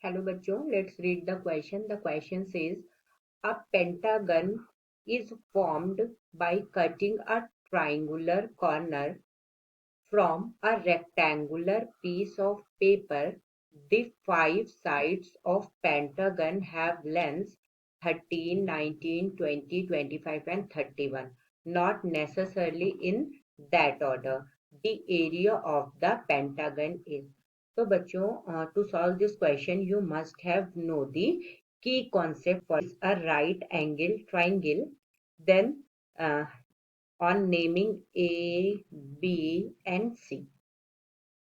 Hello बच्चों, let's read the question. The question says a pentagon is formed by cutting a triangular corner from a rectangular piece of paper. The five sides of pentagon have lengths 13, 19, 20, 25 and 31. Not necessarily in that order. The area of the pentagon is. तो बच्चों, to solve this question you must have know the key concept for a right angle triangle. Then on naming A, B and C.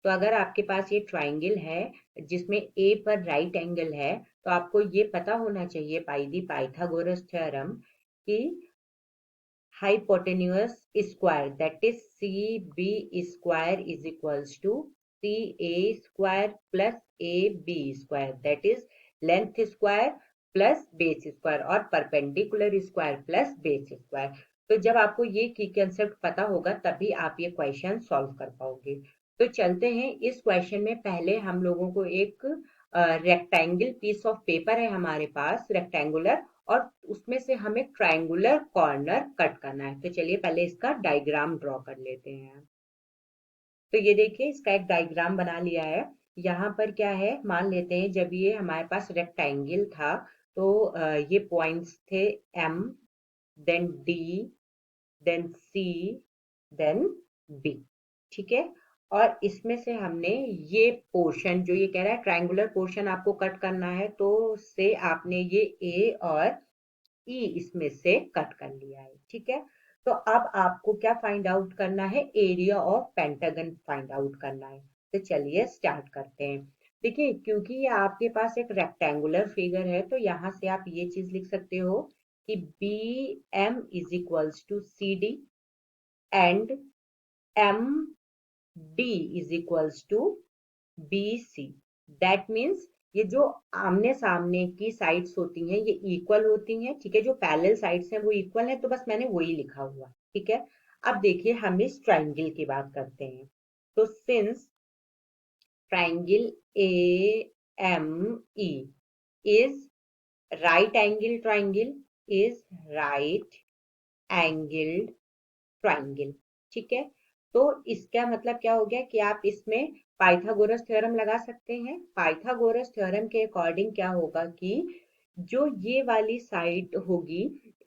तो अगर आपके पास ये triangle है जिसमें A पर right angle है तो आपको ये पता होना चाहिए बाय द पाइथागोरस थ्योरम कि hypotenuse square, that is CB square is equals to CA square plus AB square, that is length square plus base square और perpendicular square plus base square. तो जब आपको ये की कंसेप्ट पता होगा तभी आप ये क्वेश्चन सॉल्व कर पाओगे. तो चलते हैं इस क्वेश्चन में. पहले हम लोगों को एक रेक्टेंगल पीस ऑफ पेपर है हमारे पास रेक्टेंगुलर और उसमें से हमें ट्रायंगुलर कॉर्नर कट करना है. तो चलिए पहले इसका डायग्राम ड्रॉ कर लेते हैं. तो ये देखिए इसका एक डायग्राम बना लिया है. यहाँ पर क्या है, मान लेते हैं जब ये हमारे पास रेक्टेंगल था तो ये पॉइंट्स थे M, then D, then C, then B. ठीक है. और इसमें से हमने ये पोर्शन जो ये कह रहा है ट्रायंगुलर पोर्शन आपको कट करना है तो से आपने ये A और E इसमें से कट कर लिया है. ठीक है. तो अब आपको क्या फाइंड आउट करना है, area of pentagon find out करना है. तो चलिए स्टार्ट करते हैं. देखिए क्योंकि ये आपके पास एक रेक्टेंगुलर फिगर है तो यहाँ से आप ये चीज लिख सकते हो कि BM is equals to CD and MD is equals to BC. That means ये जो आमने सामने की साइड्स होती हैं ये इक्वल होती हैं. ठीक है. जो पैरेलल साइड्स हैं वो इक्वल है तो बस मैंने वही लिखा हुआ. ठीक है. अब देखिए हम इस ट्राइंगल की बात करते हैं. तो since triangle AME is right angle triangle is right angled triangle. ठीक है. तो इसका मतलब क्या हो गया कि आप इसमें पाइथागोरस थ्योरम लगा सकते हैं. पाइथागोरस थ्योरम के अकॉर्डिंग क्या होगा कि जो ये वाली साइड होगी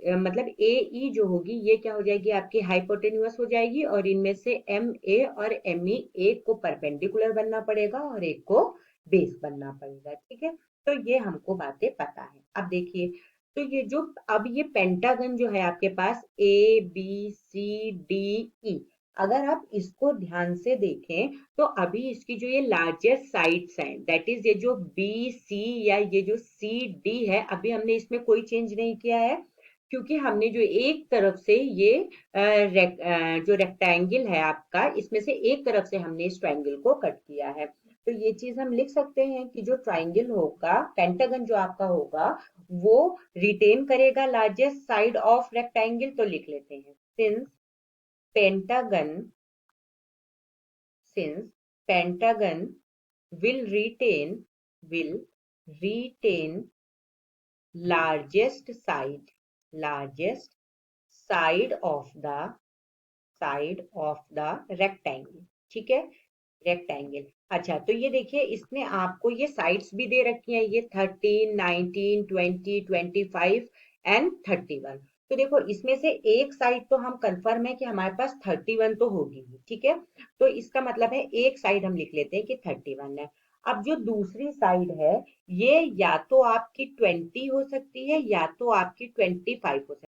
मतलब AE जो होगी ये क्या हो जाएगी आपकी हाइपोटेन्यूअस हो जाएगी और इनमें से MA और ME एक को परपेंडिकुलर बनना पड़ेगा और एक को बेस बनना पड़ेगा. ठीक है. तो ये हमको बातें पता है. अब देखिए तो ये जो अब ये पेंटागन जो है आपके पास ABCDE, अगर आप इसको ध्यान से देखें तो अभी इसकी जो ये लार्जेस्ट साइड्स हैं दैट इज ये जो BC या ये जो CD है अभी हमने इसमें कोई चेंज नहीं किया है क्योंकि हमने जो एक तरफ से ये जो रेक्टेंगल है आपका इसमें से एक तरफ से हमने इस ट्रायंगल को कट किया है. तो ये चीज हम लिख सकते हैं कि जो ट्रायंगल होगा पेंटागन जो आपका होगा वो रिटेन करेगा लार्जेस्ट साइड ऑफ रेक्टेंगल. तो लिख लेते हैं since pentagon will retain largest side of the rectangle. ठीक है. रेक्टेंगल. अच्छा तो ये देखिए इसने आपको ये साइड्स भी दे रखी हैं ये 13, 19, 20, 25 एंड 31. तो देखो इसमें से एक साइड तो हम कंफर्म है कि हमारे पास 31 तो होगी. ठीक है. तो इसका मतलब है एक साइड हम लिख लेते हैं कि 31 है. अब जो दूसरी साइड है ये या तो आपकी 20 हो सकती है या तो आपकी 25 हो सकती है.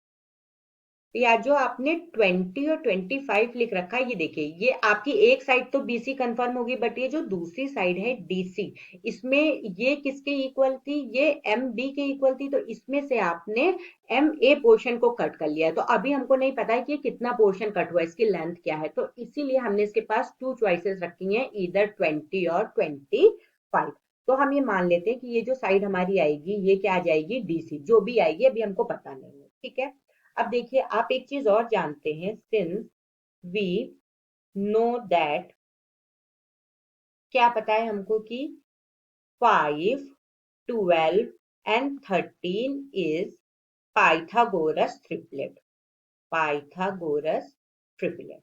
या जो आपने 20 और 25 लिख रखा है ये देखिए ये आपकी एक साइड तो BC कंफर्म होगी बट ये जो दूसरी साइड है DC इसमें ये किसके इक्वल थी, ये MB के इक्वल थी. तो इसमें से आपने MA पोर्शन को कट कर लिया है. तो अभी हमको नहीं पता है कि कितना पोर्शन कट हुआ है, इसकी लेंथ क्या है. तो इसीलिए हमने इसके पास टू चॉइसेस रखी हैं इधर 20 और 25. तो हम ये मान लेते हैं कि ये जो साइड हमारी आएगी ये क्या आ जाएगी DC. जो भी आएगी अभी हमको पता नहीं है. ठीक है. अब देखिए आप एक चीज और जानते हैं सिंस वी नो दैट क्या पता है हमको कि 5 12 and 13 is Pythagoras triplet. Pythagoras triplet.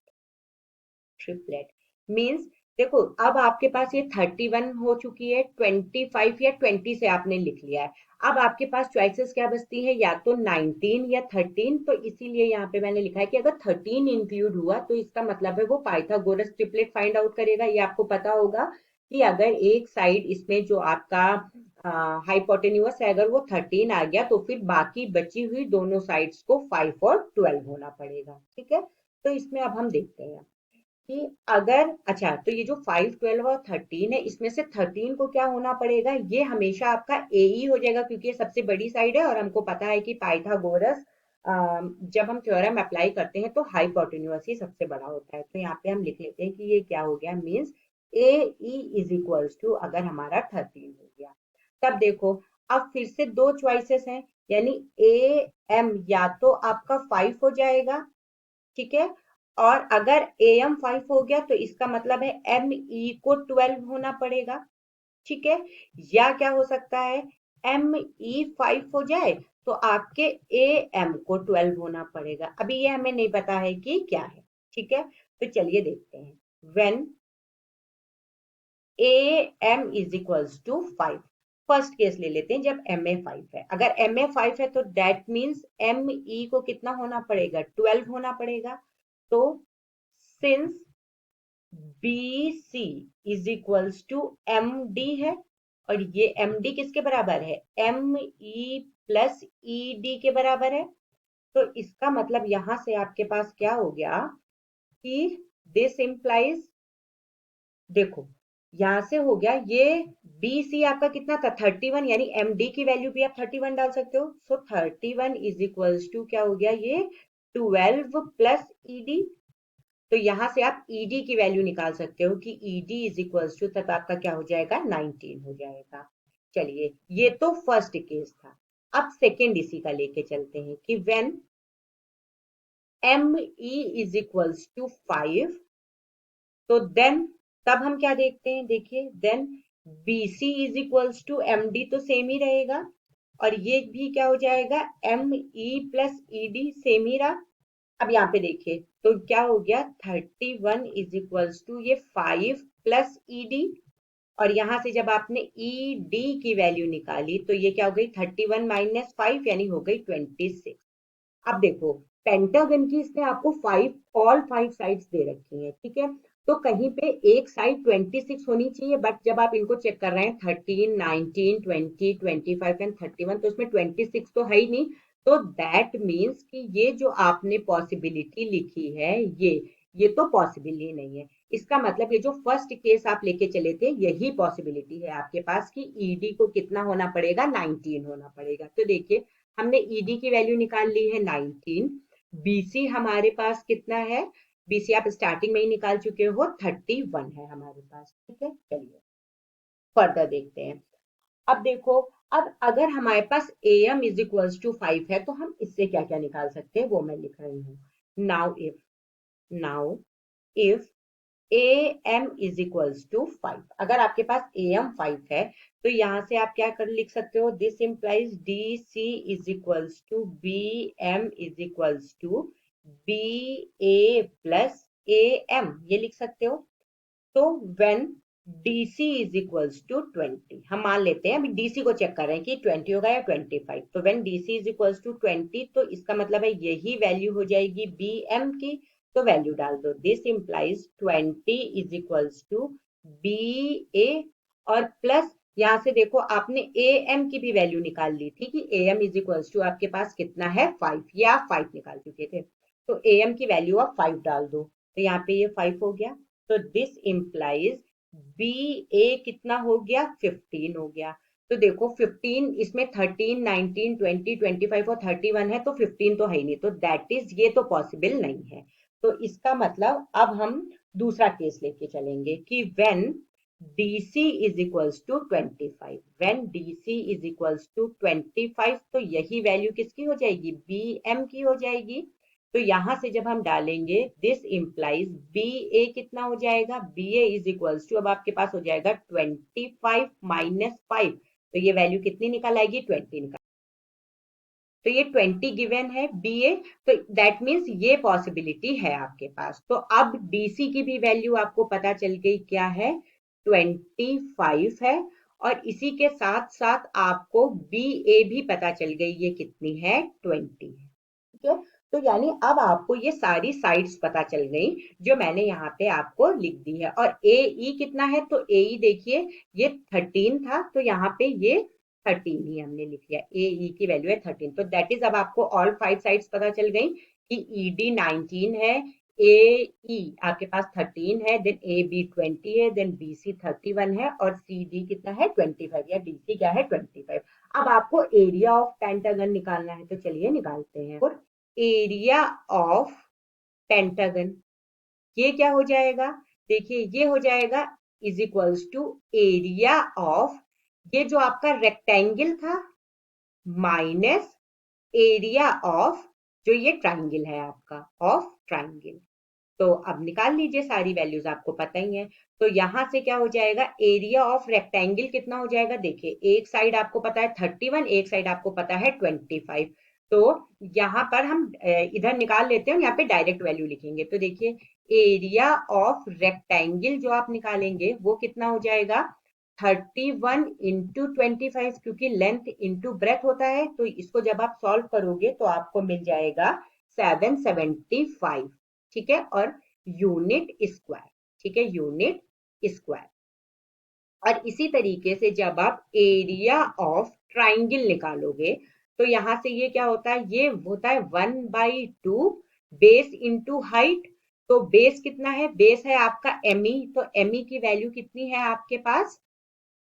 Triplet means देखो अब आपके पास ये 31 हो चुकी है, 25 या 20 से आपने लिख लिया है। अब आपके पास चॉइसेस क्या बचती है, या तो 19 या 13। तो इसीलिए यहाँ पे मैंने लिखा है कि अगर 13 इंक्लूड हुआ तो इसका मतलब है वो पाइथागोरस ट्रिपलेट फाइंड आउट करेगा। ये आपको पता होगा कि अगर एक साइड इसमें जो आपका हाइपोटेन्यूअस है अगर वो 13 आ गया तो फिर बाकी बची हुई दोनों साइड्स को 5 और 12 होना पड़ेगा। ठीक है, तो इसमें अब हम देखते हैं कि अगर अच्छा तो ये जो 5, 12 और 13 है इसमें से 13 को क्या होना पड़ेगा, ये हमेशा आपका ए ही हो जाएगा क्योंकि ये सबसे बड़ी साइड है और हमको पता है कि पाइथागोरस जब हम थ्योरम अप्लाई करते हैं तो हाइपोटेन्यूअस ही सबसे बड़ा होता है। तो यहाँ पे हम लिख लेते हैं कि ये क्या हो गया, means A E is equals to अगर हमारा 13 हो गया। तब देखो अब फिर से दो चॉइसेस हैं, यानी ए एम या तो आपका 5 हो जाएगा, ठीक है, और अगर एम 5 हो गया तो इसका मतलब है एम ई को 12 होना पड़ेगा, ठीक है, या क्या हो सकता है एम ई 5 हो जाए तो आपके ए एम को 12 होना पड़ेगा। अभी ये हमें नहीं पता है कि क्या है, ठीक है, तो चलिए देखते हैं। When A M is equals to 5, first case ले लेते हैं जब एम ए 5 है। अगर एम ए 5 है तो दैट मीन्स एम ई को कितना होना पड़ेगा, 12 होना पड़ेगा। तो since B C is equals to M D है और ये एम डी किसके बराबर है, M E plus E D के बराबर है। तो इसका मतलब यहां से आपके पास क्या हो गया कि दिस इंप्लाइज, देखो यहां से हो गया ये बी सी आपका कितना था 31, यानी एम डी की वैल्यू भी आप 31 डाल सकते हो। सो 31 इज इक्वल्स टू क्या हो गया, ये 12 प्लस ई डी। तो यहां से आप ईडी की वैल्यू निकाल सकते हो कि ईडी इज इक्वल्स टू तब आपका क्या हो जाएगा 19 हो जाएगा। चलिए ये तो फर्स्ट केस था। अब सेकेंड इसी का लेके चलते हैं कि when M E is equals to 5 तो देन तब हम क्या देखते हैं, देखिए then B C is equals to M D तो सेम ही रहेगा और ये भी क्या हो जाएगा M E plus E D same ही रहा। अब यहाँ पे देखिए तो क्या हो गया 31 इज इक्वल्स टू ये 5 प्लस ई डी और यहां से जब आपने ई डी की वैल्यू निकाली तो ये क्या हो गई 31 माइनस 5 यानी हो गई 26। अब देखो पेंटागन की इसने आपको 5 ऑल 5 साइड्स दे रखी हैं, ठीक है, तो कहीं पे एक साइड 26 होनी चाहिए बट जब आप इनको चेक कर रहे हैं 13, 19, 20, 25 एंड 31 तो उसमें 26 तो है ही नहीं। तो दैट मीन्स कि ये जो आपने पॉसिबिलिटी लिखी है ये तो पॉसिबल ही नहीं है। इसका मतलब ये जो फर्स्ट केस आप लेके चले थे यही पॉसिबिलिटी है आपके पास कि ईडी को कितना होना पड़ेगा 19 होना पड़ेगा। तो देखिए हमने ईडी की वैल्यू निकाल ली है 19, बीसी हमारे पास कितना है, बीसी आप स्टार्टिंग में ही निकाल चुके हो 31 है हमारे पास, ठीक है। चलिए फर्दर देखते हैं। अब देखो अब अगर हमारे पास am इज इक्वल्स टू 5 है तो हम इससे क्या क्या निकाल सकते हैं वो मैं लिख रही हूँ। Now if am is equals to 5, अगर आपके पास am 5 है तो यहां से आप क्या कर लिख सकते हो, this implies D C is equals to B M is equals to B A plus A M, ये लिख सकते हो। तो when DC is equals to 20, हम मान लेते हैं अभी DC को चेक कर रहे हैं कि 20 होगा या 25, तो when DC is equals to 20 तो इसका मतलब है यही वैल्यू हो जाएगी BM की, तो वैल्यू डाल दो। This implies 20 is equals to BA और प्लस यहाँ से देखो आपने AM की भी वैल्यू निकाल ली थी कि AM इज इक्वल्स टू आपके पास कितना है 5, ये आप 5 निकाल चुके थे, तो AM की वैल्यू आप 5 डाल दो तो यहाँ पे ये 5 हो गया। तो दिस इंप्लाइज बी ए कितना हो गया 15 हो गया। तो देखो 15 इसमें 13, 19, 20, 25 और 31 है तो 15 तो है ही नहीं, तो दैट इज ये तो पॉसिबल नहीं है। तो इसका मतलब अब हम दूसरा केस लेके चलेंगे कि when DC is equals to 25, when DC is equals to 25 तो यही वैल्यू किसकी हो जाएगी BM की हो जाएगी। तो यहां से जब हम डालेंगे दिस इंप्लाइज बी ए कितना हो जाएगा, B A is equals to अब आपके पास हो जाएगा 25 माइनस 5, तो ये वैल्यू कितनी निकल आएगी, 20 निकल। तो ये 20 गिवन है BA, तो दैट मीन्स ये पॉसिबिलिटी है आपके पास। तो अब DC की भी वैल्यू आपको पता चल गई क्या है, 25 है, और इसी के साथ साथ आपको BA भी पता चल गई, ये कितनी है, 20 है। ठीक है, तो यानी अब आपको ये सारी साइड्स पता चल गई जो मैंने यहाँ पे आपको लिख दी है। और AE कितना है, तो AE देखिए ये 13 था, तो यहाँ पे ये 13 ही हमने लिख लिया, AE की वैल्यू है 13। तो दैट इज अब आपको ऑल 5 साइड्स पता चल गई कि ED 19 है, AE आपके पास 13 है, देन AB 20 है, देन BC 31 है, और CD कितना है, 25, या DC क्या है, 25। अब आपको एरिया ऑफ पेंटागन निकालना है, तो चलिए निकालते हैं। और एरिया ऑफ पेंटागन ये क्या हो जाएगा, देखिए ये हो जाएगा is equals to area of, ये जो आपका रेक्टेंगल था माइनस एरिया ऑफ जो ये ट्राइंगल है आपका, ऑफ ट्राइंगल। तो अब निकाल लीजिए, सारी वैल्यूज आपको पता ही है। तो यहां से क्या हो जाएगा, एरिया ऑफ रेक्टेंगल कितना हो जाएगा, देखिए एक साइड आपको पता है 31, एक साइड आपको पता है 25। तो यहाँ पर हम इधर निकाल लेते हैं, यहाँ पे डायरेक्ट वैल्यू लिखेंगे। तो देखिए एरिया ऑफ रेक्टेंगल जो आप निकालेंगे वो कितना हो जाएगा, 31 इंटू 25, क्योंकि लेंथ इंटू ब्रेथ होता है, तो इसको जब आप सॉल्व करोगे तो आपको मिल जाएगा 775। ठीक है, और यूनिट स्क्वायर। ठीक है, यूनिट स्क्वायर। और इसी तरीके से जब आप एरिया ऑफ ट्राइंगल निकालोगे तो यहां से ये क्या होता है, ये होता है 1/2 बेस इंटू हाइट। तो बेस कितना है, बेस है आपका ME, तो ME की वैल्यू कितनी है आपके पास,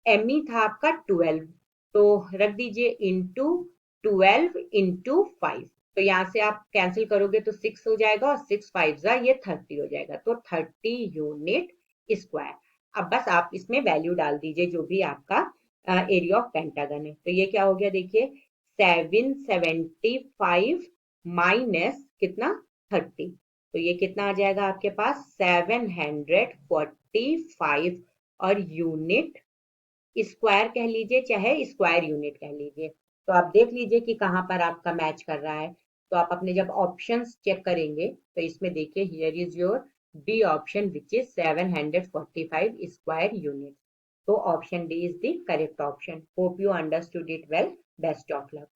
ME था आपका 12, तो रख दीजिए इंटू 12 इंटू 5। तो यहाँ से आप कैंसिल करोगे तो 6 हो जाएगा, और 6 5 ये 30 हो जाएगा, तो 30 यूनिट स्क्वायर। अब बस आप इसमें वैल्यू डाल दीजिए जो भी आपका एरिया ऑफ पेंटागन है। तो ये क्या हो गया, देखिए 775 माइनस कितना, 30, तो ये कितना आ जाएगा आपके पास, 745, और यूनिट स्क्वायर कह लीजिए चाहे स्क्वायर यूनिट कह लीजिए। तो आप देख लीजिए कि कहाँ पर आपका मैच कर रहा है। तो आप अपने जब ऑप्शंस चेक करेंगे तो इसमें देखिए here is your D option which is 745 square unit. तो option D is the correct option. Hope you understood it well. Best of luck.